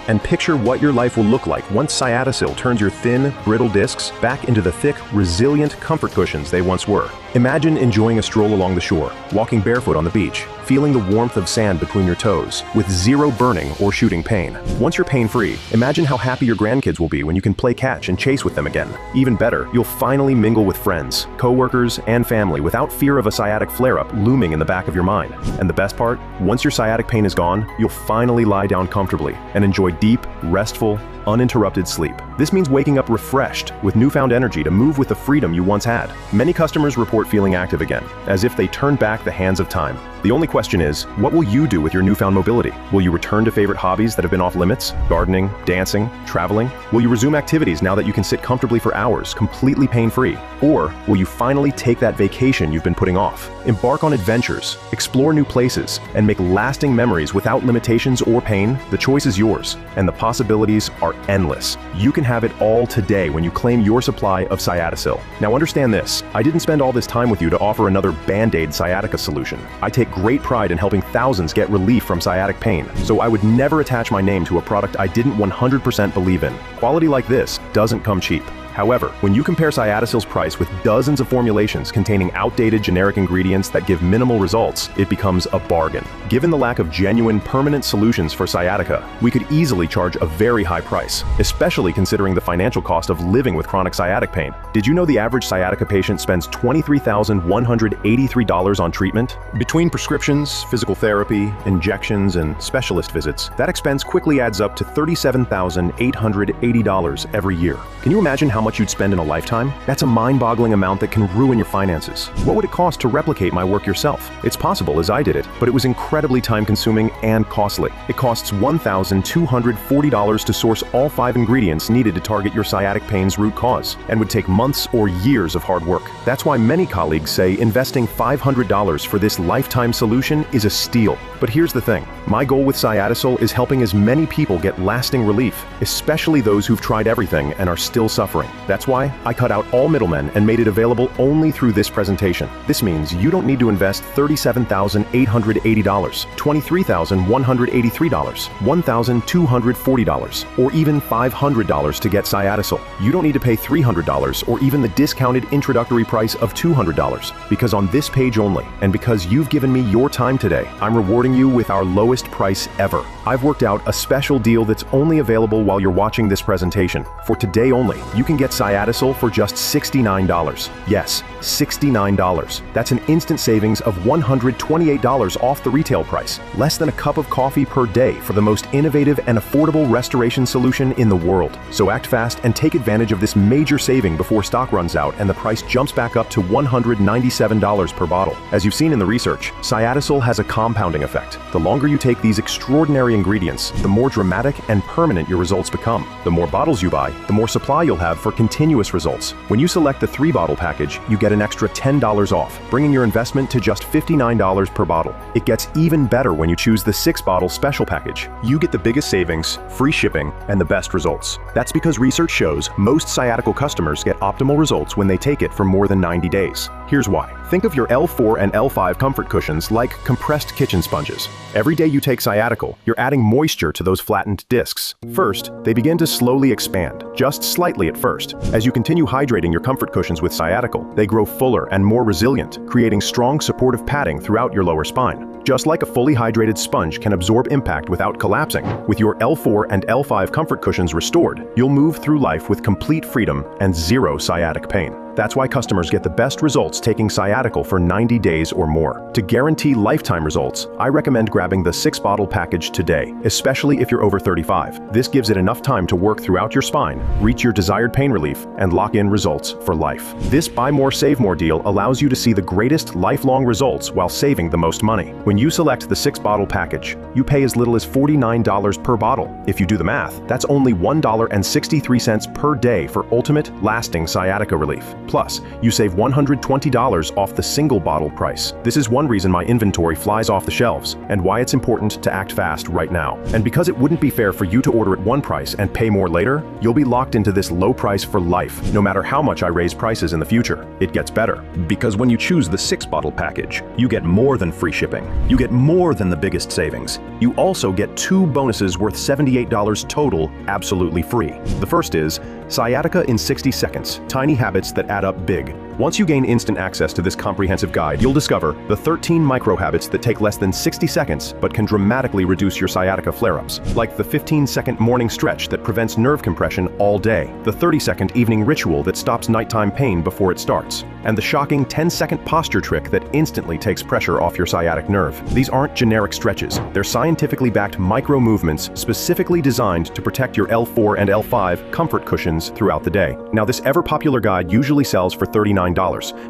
and picture what your life will look like once Sciaticyl turns your thin, brittle discs back into the thick, resilient comfort cushions they once were. Imagine enjoying a stroll along the shore, walking barefoot on the beach, feeling the warmth of sand between your toes, with zero burning or shooting pain. Once you're pain-free, imagine how happy your grandkids will be when you can play catch and chase with them again. Even better, you'll finally mingle with friends, coworkers, and family without fear of a sciatic flare-up looming in the back of your mind. And the best part? Once your sciatic pain is gone, you'll finally lie down comfortably and enjoy deep, restful, uninterrupted sleep. This means waking up refreshed, with newfound energy to move with the freedom you once had. Many customers report feeling active again, as if they turned back the hands of time. The only question is, what will you do with your newfound mobility? Will you return to favorite hobbies that have been off limits? Gardening, dancing, traveling? Will you resume activities now that you can sit comfortably for hours, completely pain-free? Or will you finally take that vacation you've been putting off? Embark on adventures, explore new places, and make lasting memories without limitations or pain? The choice is yours, and the possibilities are endless. You can have it all today when you claim your supply of Sciaticyl. Now understand this, I didn't spend all this time with you to offer another Band-Aid sciatica solution. I take great pride in helping thousands get relief from sciatic pain, so I would never attach my name to a product I didn't 100% believe in. Quality like this doesn't come cheap. However, when you compare Sciaticyl's price with dozens of formulations containing outdated generic ingredients that give minimal results, it becomes a bargain. Given the lack of genuine, permanent solutions for sciatica, we could easily charge a very high price, especially considering the financial cost of living with chronic sciatic pain. Did you know the average sciatica patient spends $23,183 on treatment? Between prescriptions, physical therapy, injections, and specialist visits, that expense quickly adds up to $37,880 every year. Can you imagine how much you'd spend in a lifetime? That's a mind-boggling amount that can ruin your finances. What would it cost to replicate my work yourself? It's possible, as I did it, but it was incredibly time-consuming and costly. It costs $1,240 to source all 5 ingredients needed to target your sciatic pain's root cause, and would take months or years of hard work. That's why many colleagues say investing $500 for this lifetime solution is a steal. But here's the thing. My goal with Sciaticyl is helping as many people get lasting relief, especially those who've tried everything and are still suffering. That's why I cut out all middlemen and made it available only through this presentation. This means you don't need to invest $37,880, $23,183, $1,240, or even $500 to get Sciaticyl. You don't need to pay $300 or even the discounted introductory price of $200, because on this page only, and because you've given me your time today, I'm rewarding you with our lowest price ever. I've worked out a special deal that's only available while you're watching this presentation. For today only, you can get Sciaticyl for just $69. Yes, $69. That's an instant savings of $128 off the retail price. Less than a cup of coffee per day for the most innovative and affordable restoration solution in the world. So act fast and take advantage of this major saving before stock runs out and the price jumps back up to $197 per bottle. As you've seen in the research, Sciaticyl has a compounding effect. The longer you take these extraordinary ingredients, the more dramatic and permanent your results become. The more bottles you buy, the more supply you'll have for continuous results. When you select the 3-bottle package, you get an extra $10 off, bringing your investment to just $59 per bottle. It gets even better when you choose the 6-bottle special package. You get the biggest savings, free shipping, and the best results. That's because research shows most Sciaticyl customers get optimal results when they take it for more than 90 days. Here's why. Think of your L4 and L5 comfort cushions like compressed kitchen sponges. Every day you take Sciaticyl, you're adding moisture to those flattened discs. First, they begin to slowly expand, just slightly at first. As you continue hydrating your comfort cushions with Sciaticyl, they grow fuller and more resilient, creating strong supportive padding throughout your lower spine. Just like a fully hydrated sponge can absorb impact without collapsing, with your L4 and L5 comfort cushions restored, you'll move through life with complete freedom and zero sciatic pain. That's why customers get the best results taking Sciaticyl for 90 days or more. To guarantee lifetime results, I recommend grabbing the 6-bottle package today, especially if you're over 35. This gives it enough time to work throughout your spine, reach your desired pain relief, and lock in results for life. This Buy More Save More deal allows you to see the greatest lifelong results while saving the most money. When you select the 6-bottle package, you pay as little as $49 per bottle. If you do the math, that's only $1.63 per day for ultimate, lasting sciatica relief. Plus, you save $120 off the single bottle price. This is one reason my inventory flies off the shelves, and why it's important to act fast right now. And because it wouldn't be fair for you to order at one price and pay more later, you'll be locked into this low price for life, no matter how much I raise prices in the future. It gets better. Because when you choose the 6-bottle package, you get more than free shipping. You get more than the biggest savings. You also get 2 bonuses worth $78 total, absolutely free. The first is Sciatica in 60 Seconds, Tiny Habits That Add Up Big. Once you gain instant access to this comprehensive guide, you'll discover the 13 micro habits that take less than 60 seconds but can dramatically reduce your sciatica flare-ups, like the 15-second morning stretch that prevents nerve compression all day, the 30-second evening ritual that stops nighttime pain before it starts, and the shocking 10-second posture trick that instantly takes pressure off your sciatic nerve. These aren't generic stretches. They're scientifically backed micro movements specifically designed to protect your L4 and L5 comfort cushions throughout the day. Now, this ever-popular guide usually sells for $39,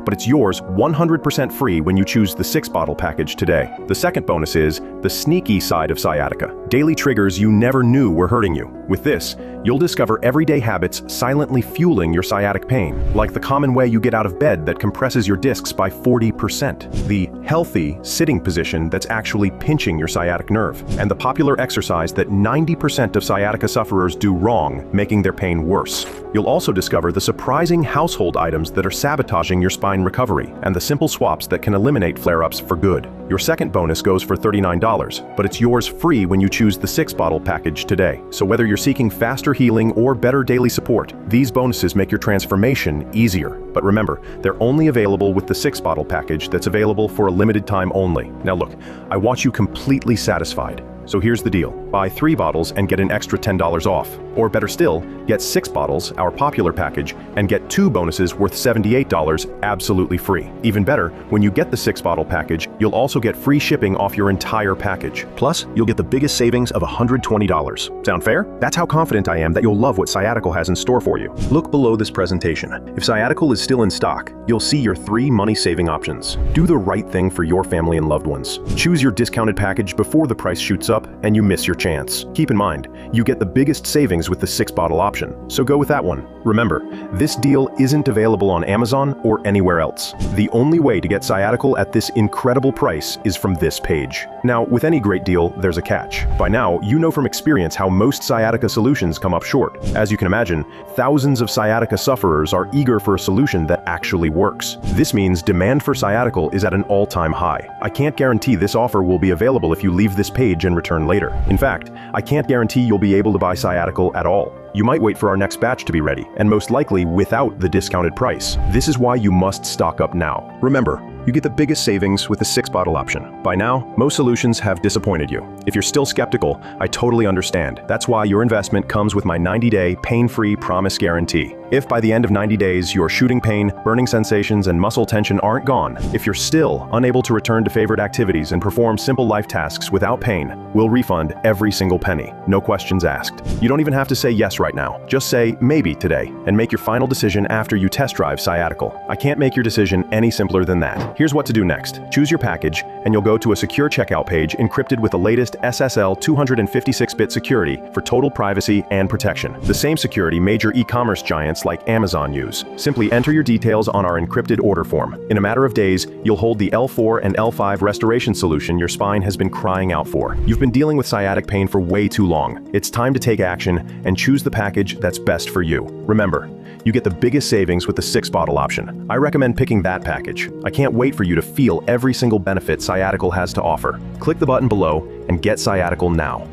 but it's yours 100% free when you choose the 6-bottle package today. The second bonus is the sneaky side of sciatica, daily triggers you never knew were hurting you. With this, you'll discover everyday habits silently fueling your sciatic pain, like the common way you get out of bed that compresses your discs by 40%, the healthy sitting position that's actually pinching your sciatic nerve, and the popular exercise that 90% of sciatica sufferers do wrong, making their pain worse. You'll also discover the surprising household items that are sabotaging your spine recovery, and the simple swaps that can eliminate flare-ups for good. Your second bonus goes for $39, but it's yours free when you choose the 6-bottle package today. So whether you're seeking faster healing or better daily support, these bonuses make your transformation easier. But remember, they're only available with the 6-bottle package that's available for a limited time only. Now look, I want you completely satisfied. So here's the deal. Buy 3 bottles and get an extra $10 off. Or better still, get 6 bottles, our popular package, and get 2 bonuses worth $78 absolutely free. Even better, when you get the 6-bottle package, you'll also get free shipping off your entire package. Plus, you'll get the biggest savings of $120. Sound fair? That's how confident I am that you'll love what Sciaticyl has in store for you. Look below this presentation. If Sciaticyl is still in stock, you'll see your 3 money-saving options. Do the right thing for your family and loved ones. Choose your discounted package before the price shoots up, up and you miss your chance. Keep in mind, you get the biggest savings with the 6-bottle option, so go with that one. Remember, this deal isn't available on Amazon or anywhere else. The only way to get Sciaticyl at this incredible price is from this page. Now, with any great deal, there's a catch. By now, you know from experience how most sciatica solutions come up short. As you can imagine, thousands of sciatica sufferers are eager for a solution that actually works. This means demand for Sciaticyl is at an all-time high. I can't guarantee this offer will be available if you leave this page and return later. In fact, I can't guarantee you'll be able to buy Sciaticyl at all. You might wait for our next batch to be ready, and most likely without the discounted price. This is why you must stock up now. Remember, you get the biggest savings with the 6-bottle option. By now, most solutions have disappointed you. If you're still skeptical, I totally understand. That's why your investment comes with my 90-day pain-free promise guarantee. If by the end of 90 days your shooting pain, burning sensations, and muscle tension aren't gone, if you're still unable to return to favorite activities and perform simple life tasks without pain, we'll refund every single penny, no questions asked. You don't even have to say yes right now. Just say maybe today and make your final decision after you test drive Sciaticyl. I can't make your decision any simpler than that. Here's what to do next. Choose your package, and you'll go to a secure checkout page encrypted with the latest SSL 256-bit security for total privacy and protection. The same security major e-commerce giants like Amazon use. Simply enter your details on our encrypted order form. In a matter of days, you'll hold the L4 and L5 restoration solution your spine has been crying out for. You've been dealing with sciatic pain for way too long. It's time to take action and choose the package that's best for you. Remember, you get the biggest savings with the 6-bottle option. I recommend picking that package. I can't wait for you to feel every single benefit Sciaticyl has to offer. Click the button below and get Sciaticyl now.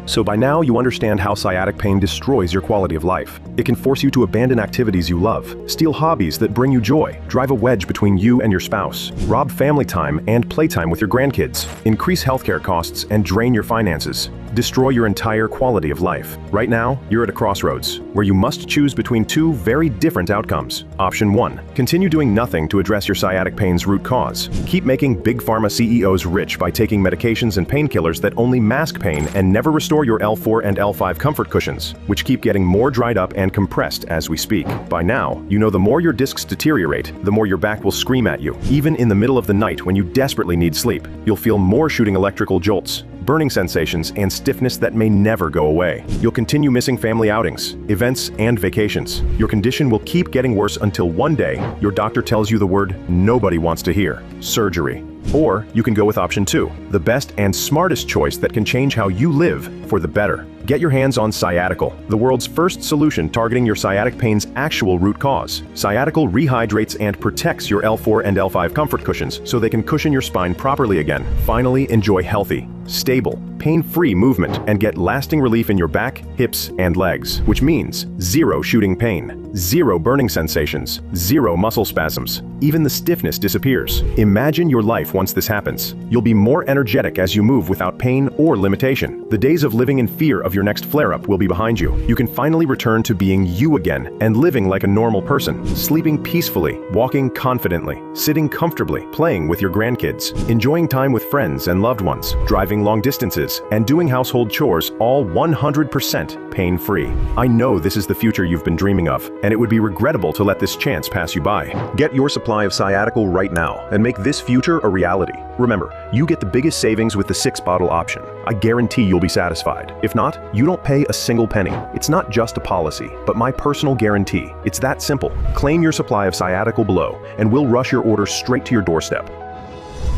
So by now you understand how sciatic pain destroys your quality of life. It can force you to abandon activities you love, steal hobbies that bring you joy, drive a wedge between you and your spouse, rob family time and playtime with your grandkids, increase healthcare costs and drain your finances, destroy your entire quality of life. Right now, you're at a crossroads, where you must choose between two very different outcomes. Option 1. Continue doing nothing to address your sciatic pain's root cause. Keep making big pharma CEOs rich by taking medications and painkillers that only mask pain and never restore your L4 and L5 comfort cushions, which keep getting more dried up and compressed as we speak. By now, you know the more your discs deteriorate, the more your back will scream at you. Even in the middle of the night when you desperately need sleep, you'll feel more shooting electrical jolts, burning sensations, and stiffness that may never go away. You'll continue missing family outings, events, and vacations. Your condition will keep getting worse until one day, your doctor tells you the word nobody wants to hear: surgery. Or you can go with option 2, the best and smartest choice that can change how you live for the better. Get your hands on Sciaticyl, the world's first solution targeting your sciatic pain's actual root cause. Sciaticyl rehydrates and protects your L4 and L5 comfort cushions so they can cushion your spine properly again. Finally, enjoy healthy, stable, pain-free movement and get lasting relief in your back, hips, and legs, which means 0 shooting pain, 0 burning sensations, 0 muscle spasms. Even the stiffness disappears. Imagine your life once this happens. You'll be more energetic as you move without pain or limitation. The days of living in fear of your next flare-up will be behind you. You can finally return to being you again and living like a normal person, sleeping peacefully, walking confidently, sitting comfortably, playing with your grandkids, enjoying time with friends and loved ones, driving long distances, and doing household chores, all 100% pain-free. I know this is the future you've been dreaming of, and it would be regrettable to let this chance pass you by. Get your supply of Sciaticyl right now and make this future a reality. Remember, you get the biggest savings with the 6-bottle option. I guarantee you'll be satisfied. If not, you don't pay a single penny. It's not just a policy, but my personal guarantee. It's that simple. Claim your supply of Sciaticyl below, and we'll rush your order straight to your doorstep.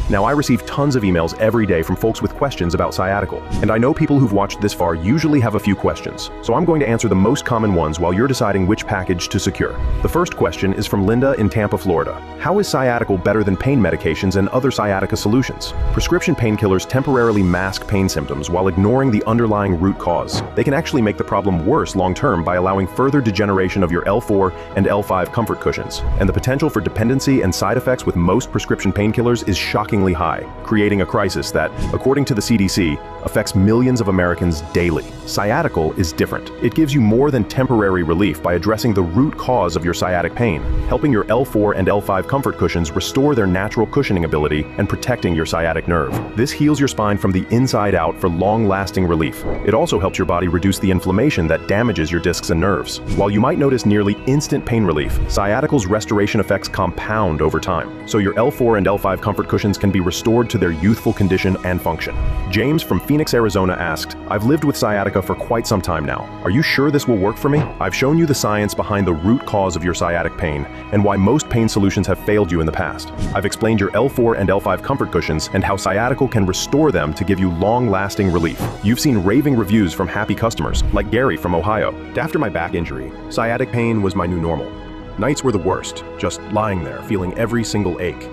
Now, I receive tons of emails every day from folks with questions about Sciaticyl, and I know people who've watched this far usually have a few questions, so I'm going to answer the most common ones while you're deciding which package to secure. The first question is from Linda in Tampa, Florida. How is Sciaticyl better than pain medications and other sciatica solutions? Prescription painkillers temporarily mask pain symptoms while ignoring the underlying root cause. They can actually make the problem worse long-term by allowing further degeneration of your L4 and L5 comfort cushions, and the potential for dependency and side effects with most prescription painkillers is shockingly high, creating a crisis that, according to the CDC, affects millions of Americans daily. Sciaticyl is different. It gives you more than temporary relief by addressing the root cause of your sciatic pain, helping your L4 and L5 comfort cushions restore their natural cushioning ability and protecting your sciatic nerve. This heals your spine from the inside out for long-lasting relief. It also helps your body reduce the inflammation that damages your discs and nerves. While you might notice nearly instant pain relief, Sciaticyl's restoration effects compound over time, so your L4 and L5 comfort cushions can be restored to their youthful condition and function. James from Phoenix, Arizona asked, I've lived with sciatica for quite some time now. Are you sure this will work for me? I've shown you the science behind the root cause of your sciatic pain and why most pain solutions have failed you in the past. I've explained your L4 and L5 comfort cushions and how Sciaticyl can restore them to give you long-lasting relief. You've seen raving reviews from happy customers, like Gary from Ohio. After my back injury, sciatic pain was my new normal. Nights were the worst, just lying there, feeling every single ache.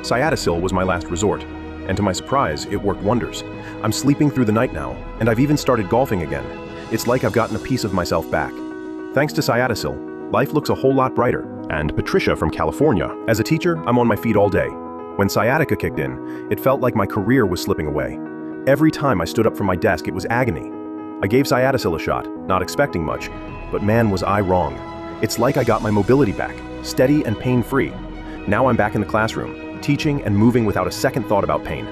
Sciaticyl was my last resort, and to my surprise, it worked wonders. I'm sleeping through the night now, and I've even started golfing again. It's like I've gotten a piece of myself back. Thanks to Sciaticyl, life looks a whole lot brighter. And Patricia from California. As a teacher, I'm on my feet all day. When sciatica kicked in, it felt like my career was slipping away. Every time I stood up from my desk, it was agony. I gave Sciaticyl a shot, not expecting much, but man was I wrong. It's like I got my mobility back, steady and pain-free. Now I'm back in the classroom, teaching and moving without a second thought about pain.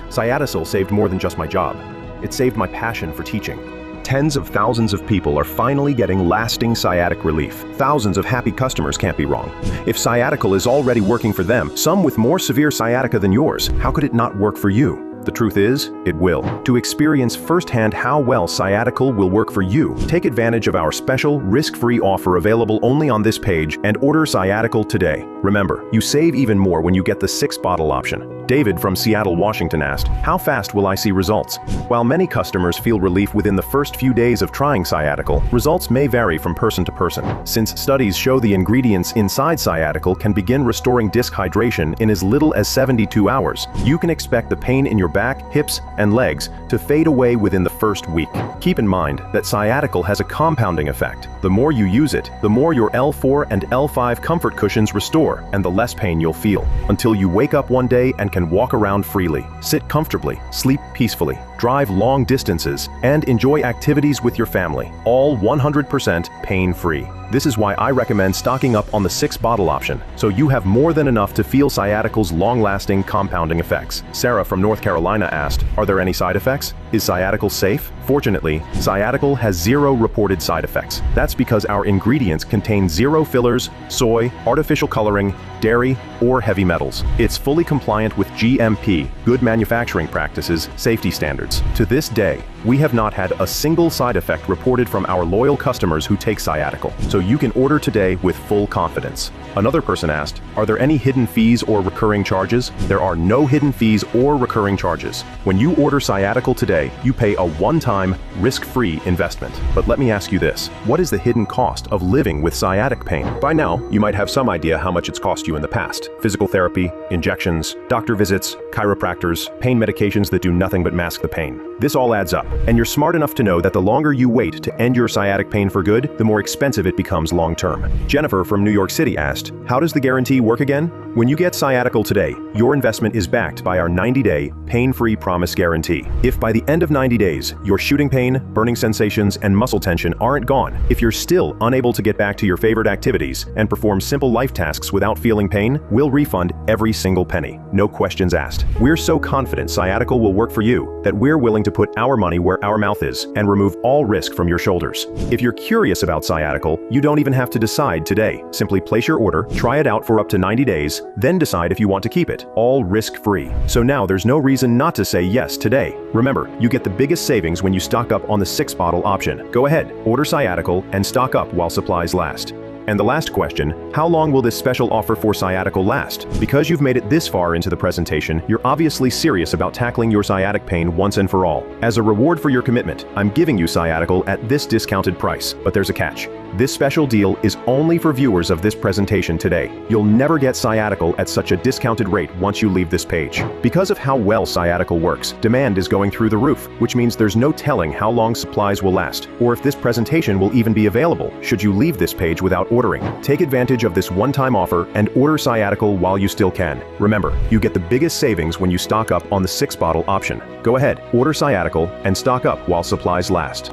Sciaticyl saved more than just my job. It saved my passion for teaching. Tens of thousands of people are finally getting lasting sciatic relief. Thousands of happy customers can't be wrong. If Sciaticyl is already working for them, some with more severe sciatica than yours, how could it not work for you? The truth is, it will. To experience firsthand how well Sciaticyl will work for you, take advantage of our special, risk-free offer available only on this page and order Sciaticyl today. Remember, you save even more when you get the 6-bottle option. David from Seattle, Washington asked, how fast will I see results? While many customers feel relief within the first few days of trying Sciaticyl, results may vary from person to person. Since studies show the ingredients inside Sciaticyl can begin restoring disc hydration in as little as 72 hours, you can expect the pain in your back, hips, and legs to fade away within the first week. Keep in mind that Sciaticyl has a compounding effect. The more you use it, the more your L4 and L5 comfort cushions restore, and the less pain you'll feel, until you wake up one day and can walk around freely, sit comfortably, sleep peacefully, drive long distances, and enjoy activities with your family, all 100% pain-free. This is why I recommend stocking up on the 6-bottle option, so you have more than enough to feel Sciaticyl's long-lasting compounding effects. Sarah from North Carolina asked, are there any side effects? Is Sciaticyl safe? Fortunately, Sciaticyl has 0 reported side effects. That's because our ingredients contain 0 fillers, soy, artificial coloring, dairy, or heavy metals. It's fully compliant with GMP, good manufacturing practices, safety standards. To this day, we have not had a single side effect reported from our loyal customers who take Sciaticyl, so you can order today with full confidence. Another person asked, are there any hidden fees or recurring charges? There are no hidden fees or recurring charges. When you order Sciaticyl today, you pay a one-time, risk-free investment. But let me ask you this, what is the hidden cost of living with sciatic pain? By now, you might have some idea how much it's cost you in the past. Physical therapy, injections, doctor visits, chiropractors, pain medications that do nothing but mask the pain. This all adds up, and you're smart enough to know that the longer you wait to end your sciatic pain for good, the more expensive it becomes long-term. Jennifer from New York City asked, how does the guarantee work again? When you get Sciaticyl today, your investment is backed by our 90-day, pain-free promise guarantee. If by the end of 90 days, your shooting pain, burning sensations, and muscle tension aren't gone, if you're still unable to get back to your favorite activities and perform simple life tasks without feeling pain, we'll refund every single penny. No questions asked. We're so confident Sciaticyl will work for you that we're willing to put our money where our mouth is and remove all risk from your shoulders. If you're curious about Sciaticyl, you don't even have to decide today. Simply place your order, try it out for up to 90 days, then decide if you want to keep it, all risk-free. So now there's no reason not to say yes today. Remember, you get the biggest savings when you stock up on the 6-bottle option. Go ahead, order Sciaticyl and stock up while supplies last. And the last question, how long will this special offer for Sciaticyl last? Because you've made it this far into the presentation, you're obviously serious about tackling your sciatic pain once and for all. As a reward for your commitment, I'm giving you Sciaticyl at this discounted price, but there's a catch. This special deal is only for viewers of this presentation today. You'll never get Sciaticyl at such a discounted rate once you leave this page. Because of how well Sciaticyl works, demand is going through the roof, which means there's no telling how long supplies will last, or if this presentation will even be available should you leave this page without ordering. Take advantage of this one-time offer and order Sciaticyl while you still can. Remember, you get the biggest savings when you stock up on the 6-bottle option. Go ahead, order Sciaticyl and stock up while supplies last.